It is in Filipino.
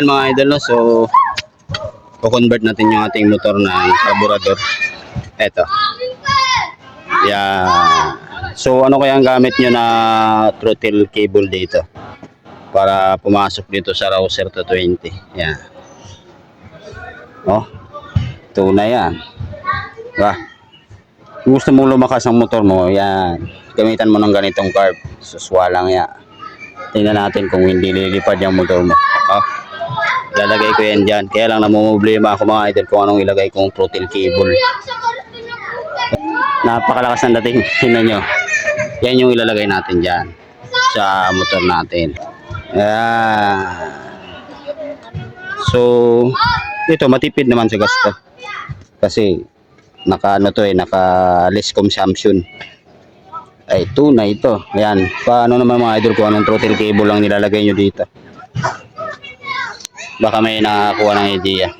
Mga idol, no? So convert natin yung ating motor na carburetor. Eto. Yeah. So ano kaya ang gamit nyo na throttle cable dito para pumasok dito sa Rouser 220? Yan. Oh, tunay yan. Diba? Kung gusto mong lumakas ang motor mo, yan. Gamitan mo ng ganitong carb. Suswa lang yan. Tingnan natin kung hindi lilipad yung motor mo. Oh, lalagay ko yan dyan. Kaya lang namumblema ako mga idol kung anong ilagay kong throttle cable. Napakalakas ng dating. Tingnan nyo. Yan yung ilalagay natin dyan sa motor natin. Ayan. So, ito matipid naman sa gasto. Kasi naka less consumption. Ay, tunay ito. Ayan. Paano naman mga idol kung anong throttle cable lang nilalagay nyo dito? Baka may nakakuha ng idea.